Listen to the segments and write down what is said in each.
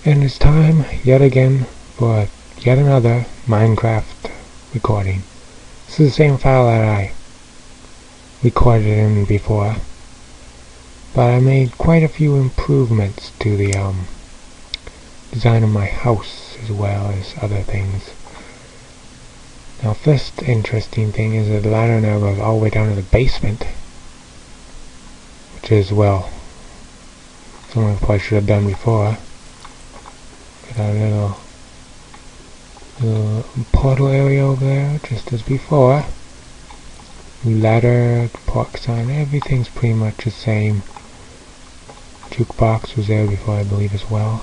And it's time, yet again, for yet another Minecraft recording. This is the same file that I recorded in before, but I made quite a few improvements to the design of my house as well as other things. Now, first interesting thing is that the ladder now goes all the way down to the basement, which is, well, something I probably should have done before. Got a little portal area over there, just as before. Ladder, pork sign, everything's pretty much the same. Jukebox was there before, I believe, as well.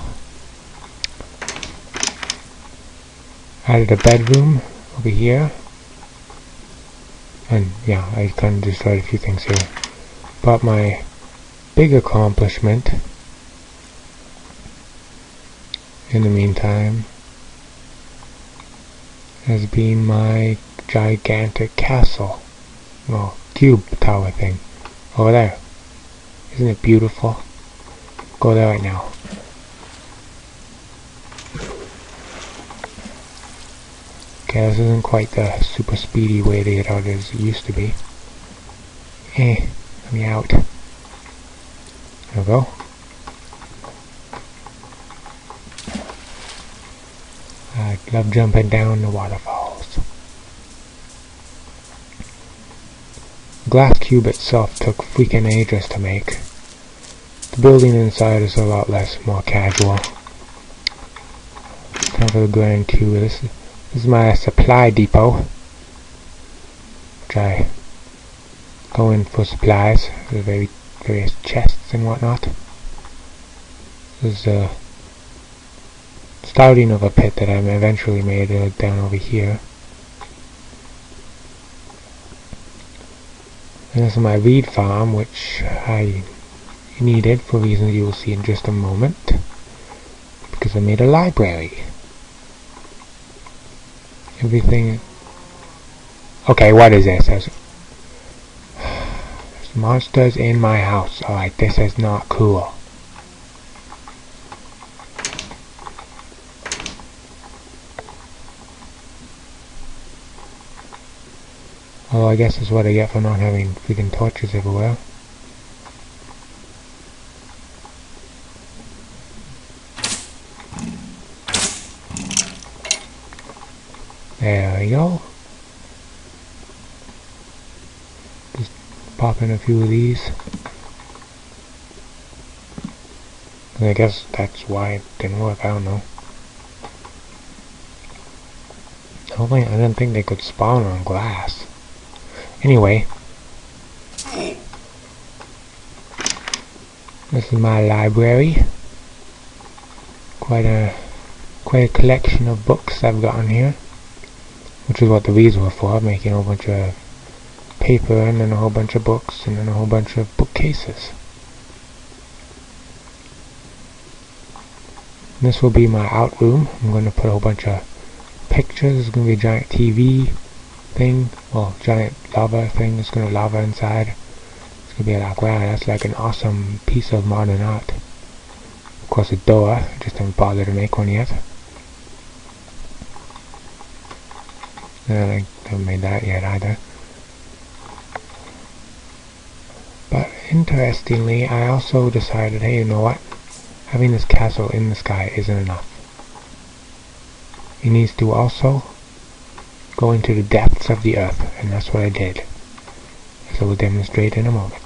Added a bedroom over here. And yeah, I kind of destroyed a few things here. But my big accomplishment in the meantime has been my gigantic castle. Well, cube tower thing. Over there. Isn't it beautiful? Go there right now. Okay, this isn't quite the super speedy way to get out as it used to be. Let me out. There we go. I love jumping down the waterfalls. The glass cube itself took freaking ages to make. The building inside is a lot more casual. Time for the grand cube. This is my supply depot, which I go in for supplies, the various chests and whatnot. This is the starting of a pit that I eventually made down over here. And this is my reed farm, which I needed for reasons you will see in just a moment, because I made a library. Everything... Okay, what is this? There's monsters in my house. Alright, this is not cool. Oh, I guess that's what I get for not having freaking torches everywhere. There we go. Just pop in a few of these. I guess that's why it didn't work, I don't know. I didn't think they could spawn on glass. Anyway, this is my library. Quite a collection of books I've got in here, which is what the reeds were for, making a whole bunch of paper and then a whole bunch of books and then a whole bunch of bookcases. And this will be my out room. I'm going to put a whole bunch of pictures. There's going to be a giant TV thing, well, giant lava thing. It's going to lava inside. It's going to be like, wow, that's like an awesome piece of modern art. Of course, a door. I just haven't bothered to make one yet. I haven't made that yet either. But interestingly, I also decided, hey, you know what? Having this castle in the sky isn't enough. It needs to also go into the depths of the earth, and that's what I did, as I will demonstrate in a moment.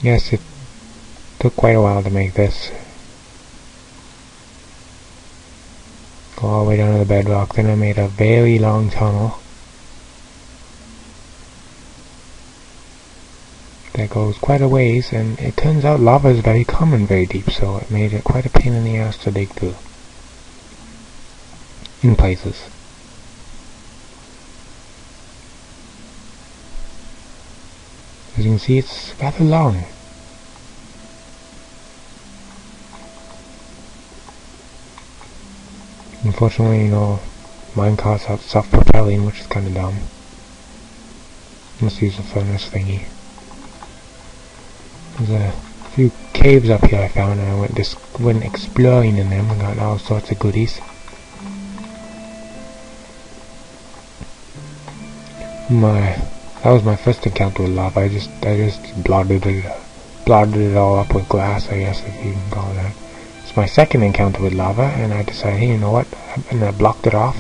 Yes, it took quite a while to make this. Go all the way down to the bedrock. Then I made a very long tunnel that goes quite a ways, and it turns out lava is very common very deep, so it made it quite a pain in the ass to dig through in places. As you can see, it's rather long. Unfortunately, minecarts are self-propelling, which is kind of dumb. Must use the furnace thingy. There's a few caves up here I found, and I went exploring in them and got all sorts of goodies. That was my first encounter with lava. I just blotted it all up with glass, I guess, if you can call it that. It's my second encounter with lava, and I decided, hey, you know what? And I blocked it off.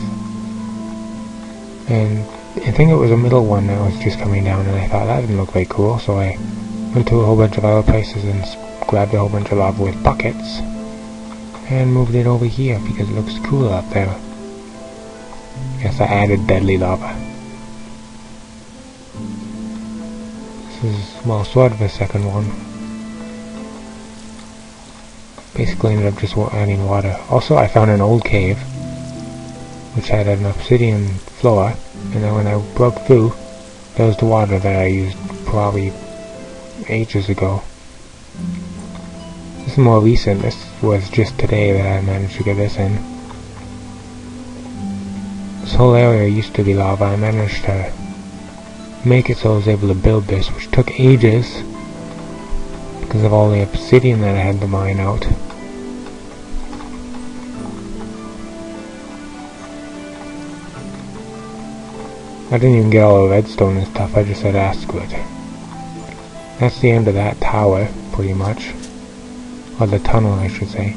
And I think it was a middle one that was just coming down, and I thought that didn't look very cool, so I went to a whole bunch of other places and grabbed a whole bunch of lava with buckets and moved it over here because it looks cooler up there. Guess I added deadly lava. This is, well, sort of a second one. Basically ended up just adding water. Also, I found an old cave which had an obsidian floor, and then when I broke through, there was the water that I used probably ages ago. This is more recent. This was just today that I managed to get this in. This whole area used to be lava. I managed to make it so I was able to build this, which took ages because of all the obsidian that I had to mine out. I didn't even get all the redstone and stuff, I just said screw it. That's the end of that tower, pretty much. Or the tunnel, I should say.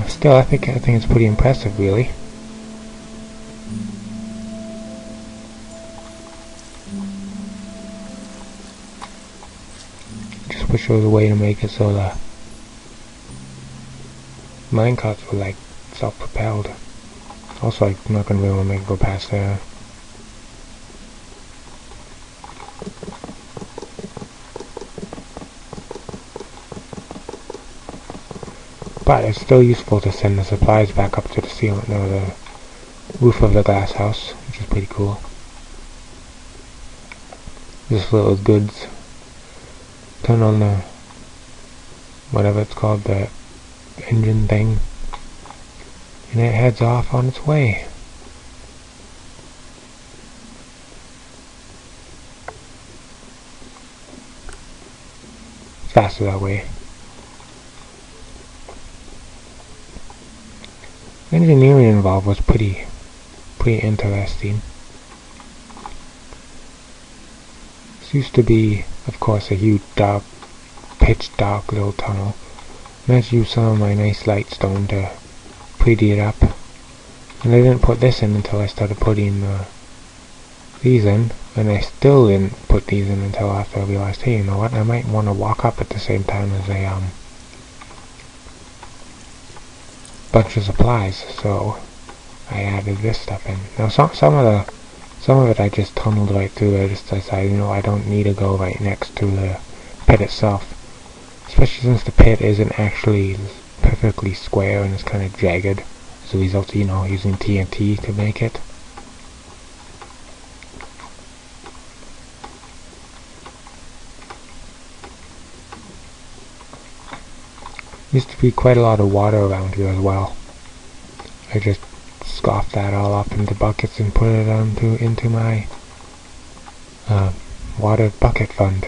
Still, I think it's pretty impressive, really. Just wish there was a way to make it so the minecarts were like self-propelled. Also, I'm not going to be able to make it go past there. But it's still useful to send the supplies back up to the ceiling, or the roof of the glass house, which is pretty cool. This little goods. Turn on the, whatever it's called, the engine thing. And it heads off on its way. It's faster that way. The engineering involved was pretty interesting. This used to be, of course, a huge dark, pitch dark little tunnel. And I just used some of my nice light stone to pretty it up, and I didn't put this in until I started putting these in, and I still didn't put these in until after I realized, hey, you know what, I might want to walk up at the same time as a bunch of supplies, so I added this stuff in. Now some of it I just tunneled right through. I just decided, I don't need to go right next to the pit itself, especially since the pit isn't actually perfectly square and it's kind of jagged as a result of, using TNT to make it. Used to be quite a lot of water around here as well. I just scoffed that all up into buckets and put it into my water bucket fund.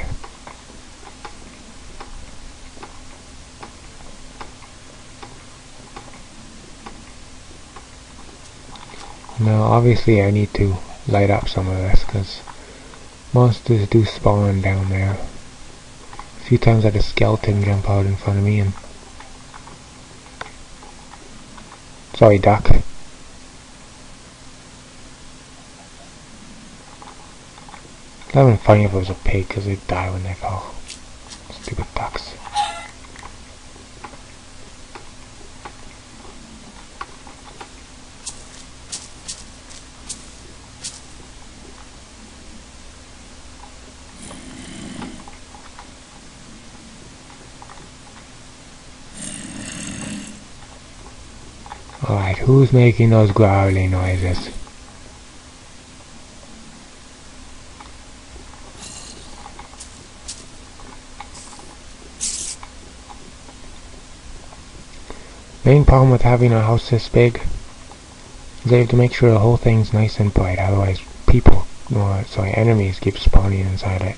Now obviously I need to light up some of this because monsters do spawn down there. A few times I had a skeleton jump out in front of me and... Sorry, duck. That would have been funny if it was a pig because they'd die when they fall. Stupid ducks. Alright, who's making those growling noises? Main problem with having a house this big is I have to make sure the whole thing's nice and bright, otherwise enemies keep spawning inside it.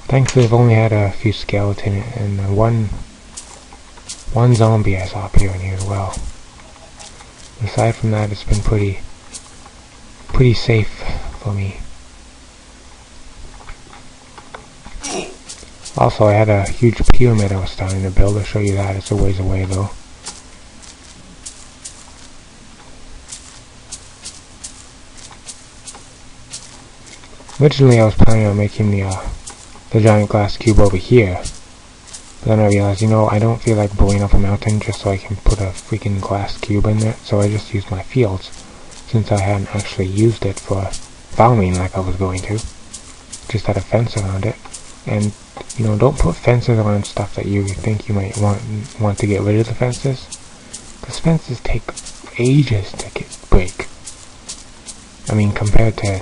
Thankfully I've only had a few skeletons and one zombie I saw appear in here as well. Aside from that, it's been pretty safe for me. Also, I had a huge pyramid I was starting to build. I'll show you that. It's a ways away though. Originally I was planning on making the giant glass cube over here, but then I realized, I don't feel like blowing up a mountain just so I can put a freaking glass cube in there, so I just used my fields, since I hadn't actually used it for farming like I was going to. Just had a fence around it, and don't put fences around stuff that you think you might want to get rid of the fences, because fences take ages to break. I mean, compared to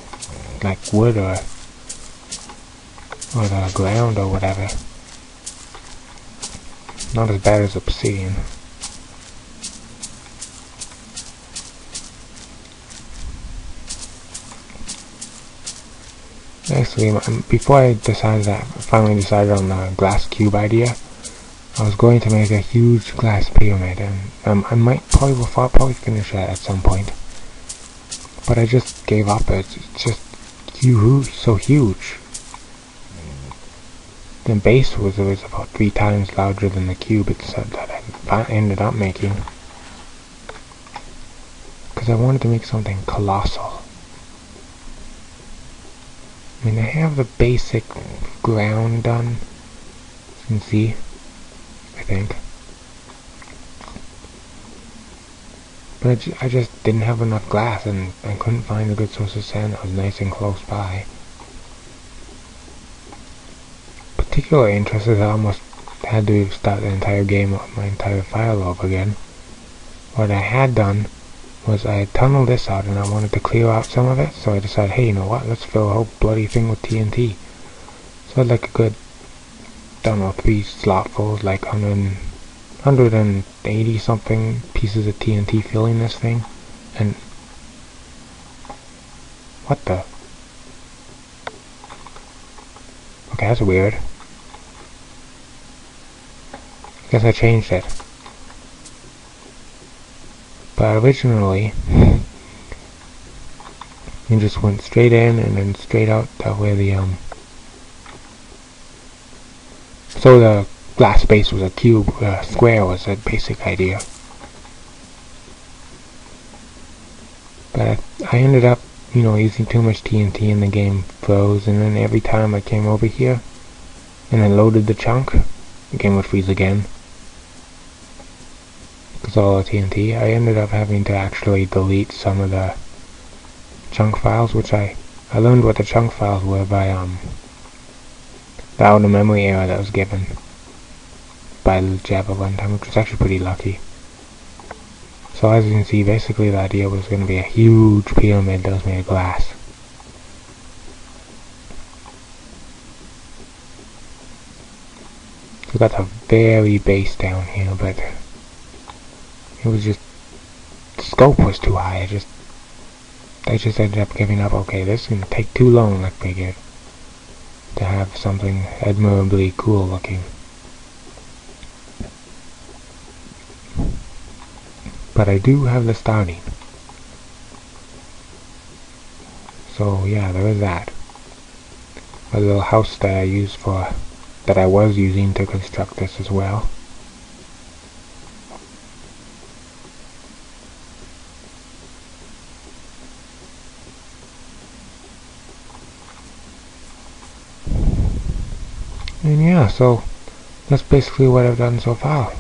like wood or the ground or whatever. Not as bad as obsidian. Actually, before I finally decided on the glass cube idea, I was going to make a huge glass pyramid, and I might probably finish that at some point. But I just gave up. It's just huge, so huge. The base was about 3 times larger than the cube that I ended up making. Because I wanted to make something colossal. I mean, I have the basic ground done. You can see, I think. But I just didn't have enough glass, and I couldn't find a good source of sand that was nice and close by. Particularly interested, I almost had to start the entire game, my entire file over again. What I had done was I had tunneled this out, and I wanted to clear out some of it, so I decided, hey, you know what, let's fill the whole bloody thing with TNT. So I had like a good, I don't know, 3 slotfuls, like 180 something pieces of TNT filling this thing, and what the? Okay, that's weird. I guess I changed it. But originally, you just went straight in and then straight out that way so the glass base was a cube, square was the basic idea. But I ended up, using too much TNT and the game froze, and then every time I came over here and I loaded the chunk, the game would freeze again. Because of all the TNT, I ended up having to actually delete some of the chunk files, which I learned what the chunk files were by the out of memory error that was given by Java runtime, which was actually pretty lucky. So as you can see, basically the idea was going to be a huge pyramid that was made of glass. We got the very base down here, but it was just, the scope was too high. I just ended up giving up. Okay, this is going to take too long, I figured, to have something admirably cool looking. But I do have the starting. So yeah, there is that. A little house that I was using to construct this as well. And yeah, so that's basically what I've done so far.